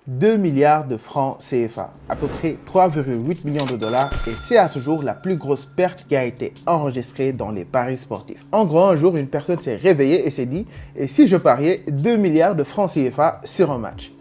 2 milliards de francs CFA, à peu près 3,8 millions de dollars, et c'est à ce jour la plus grosse perte qui a été enregistrée dans les paris sportifs. En gros, un jour, une personne s'est réveillée et s'est dit « Et si je pariais 2 milliards de francs CFA sur un match ?»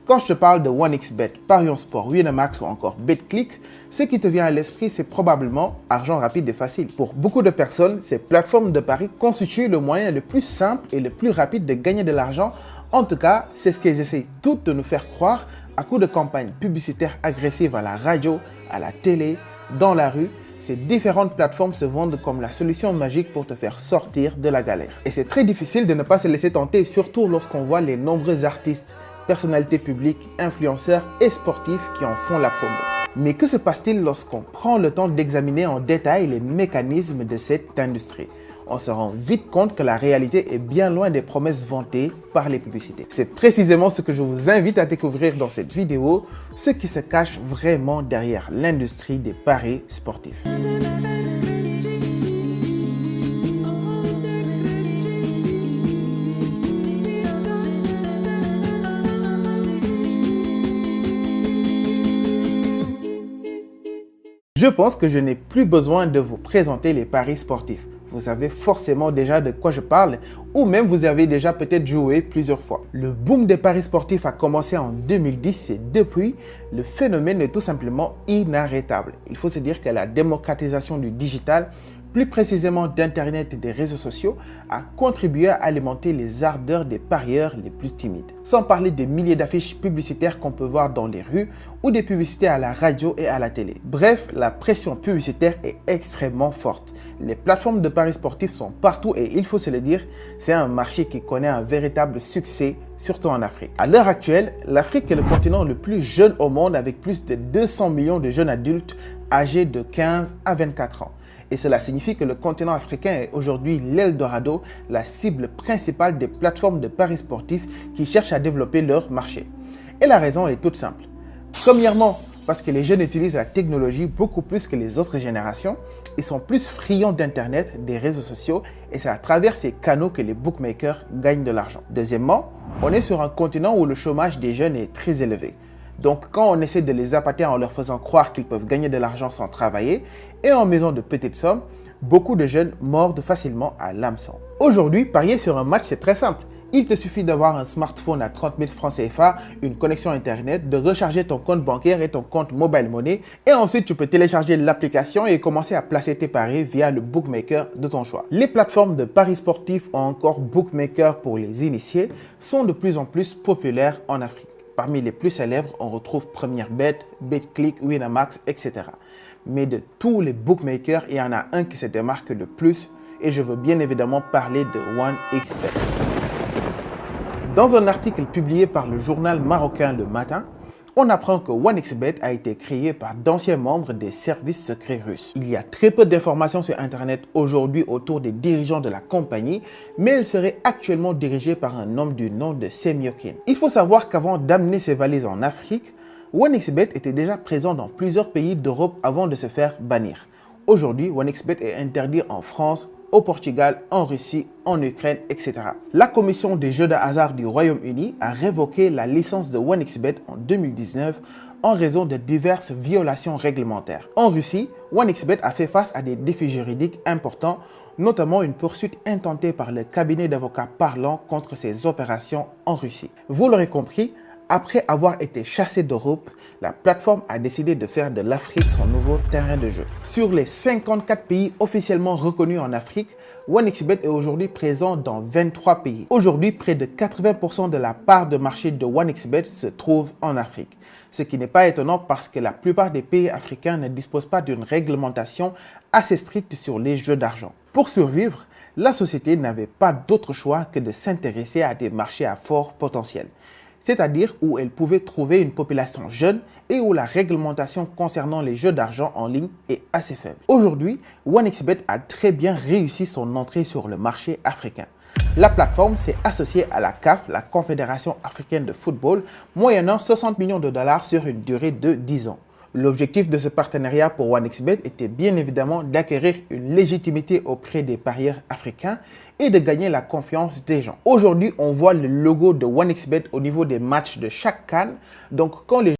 Quand je te parle de 1xBet, Parions Sport, Winamax ou encore BetClick, ce qui te vient à l'esprit, c'est probablement argent rapide et facile. Pour beaucoup de personnes, ces plateformes de paris constituent le moyen le plus simple et le plus rapide de gagner de l'argent. En tout cas, c'est ce qu'elles essayent toutes de nous faire croire à coup de campagnes publicitaires agressives à la radio, à la télé, dans la rue. Ces différentes plateformes se vendent comme la solution magique pour te faire sortir de la galère. Et c'est très difficile de ne pas se laisser tenter, surtout lorsqu'on voit les nombreux artistes, personnalités publiques, influenceurs et sportifs qui en font la promo. Mais que se passe-t-il lorsqu'on prend le temps d'examiner en détail les mécanismes de cette industrie? On se rend vite compte que la réalité est bien loin des promesses vantées par les publicités. C'est précisément ce que je vous invite à découvrir dans cette vidéo, ce qui se cache vraiment derrière l'industrie des paris sportifs. Je pense que je n'ai plus besoin de vous présenter les paris sportifs. Vous savez forcément déjà de quoi je parle ou même vous avez déjà peut-être joué plusieurs fois. Le boom des paris sportifs a commencé en 2010 et depuis, le phénomène est tout simplement inarrêtable. Il faut se dire que la démocratisation du digital, plus précisément d'Internet et des réseaux sociaux, a contribué à alimenter les ardeurs des parieurs les plus timides. Sans parler des milliers d'affiches publicitaires qu'on peut voir dans les rues ou des publicités à la radio et à la télé. Bref, la pression publicitaire est extrêmement forte. Les plateformes de paris sportifs sont partout et il faut se le dire, c'est un marché qui connaît un véritable succès, surtout en Afrique. À l'heure actuelle, l'Afrique est le continent le plus jeune au monde avec plus de 200 millions de jeunes adultes âgés de 15 à 24 ans. Et cela signifie que le continent africain est aujourd'hui l'Eldorado, la cible principale des plateformes de paris sportifs qui cherchent à développer leur marché. Et la raison est toute simple. Premièrement, parce que les jeunes utilisent la technologie beaucoup plus que les autres générations. Ils sont plus friands d'Internet, des réseaux sociaux et c'est à travers ces canaux que les bookmakers gagnent de l'argent. Deuxièmement, on est sur un continent où le chômage des jeunes est très élevé. Donc, quand on essaie de les appâter en leur faisant croire qu'ils peuvent gagner de l'argent sans travailler et en misant de petites sommes, beaucoup de jeunes mordent facilement à l'hameçon. Aujourd'hui, parier sur un match, c'est très simple. Il te suffit d'avoir un smartphone à 30 000 francs CFA, une connexion Internet, de recharger ton compte bancaire et ton compte mobile money et ensuite tu peux télécharger l'application et commencer à placer tes paris via le bookmaker de ton choix. Les plateformes de paris sportifs ou encore bookmakers pour les initiés sont de plus en plus populaires en Afrique. Parmi les plus célèbres, on retrouve PremierBet, BetClick, Winamax, etc. Mais de tous les bookmakers, il y en a un qui se démarque le plus et je veux bien évidemment parler de 1xBet. Dans un article publié par le journal marocain Le Matin, on apprend que 1xBet a été créé par d'anciens membres des services secrets russes. Il y a très peu d'informations sur Internet aujourd'hui autour des dirigeants de la compagnie, mais elle serait actuellement dirigée par un homme du nom de Semyokin. Il faut savoir qu'avant d'amener ses valises en Afrique, 1xBet était déjà présent dans plusieurs pays d'Europe avant de se faire bannir. Aujourd'hui, 1xBet est interdit en France, au Portugal, en Russie, en Ukraine, etc. La commission des jeux de hasard du Royaume-Uni a révoqué la licence de 1xBet en 2019 en raison de diverses violations réglementaires. En Russie, 1xBet a fait face à des défis juridiques importants, notamment une poursuite intentée par le cabinet d'avocats parlant contre ses opérations en Russie. Vous l'aurez compris, après avoir été chassée d'Europe, la plateforme a décidé de faire de l'Afrique son nouveau terrain de jeu. Sur les 54 pays officiellement reconnus en Afrique, 1xBet est aujourd'hui présent dans 23 pays. Aujourd'hui, près de 80% de la part de marché de 1xBet se trouve en Afrique. Ce qui n'est pas étonnant parce que la plupart des pays africains ne disposent pas d'une réglementation assez stricte sur les jeux d'argent. Pour survivre, la société n'avait pas d'autre choix que de s'intéresser à des marchés à fort potentiel. C'est-à-dire où elle pouvait trouver une population jeune et où la réglementation concernant les jeux d'argent en ligne est assez faible. Aujourd'hui, 1xBet a très bien réussi son entrée sur le marché africain. La plateforme s'est associée à la CAF, la Confédération africaine de football, moyennant 60 millions de dollars sur une durée de 10 ans. L'objectif de ce partenariat pour OneXBet était bien évidemment d'acquérir une légitimité auprès des parieurs africains et de gagner la confiance des gens. Aujourd'hui, on voit le logo de OneXBet au niveau des matchs de chaque CAN. Donc, quand les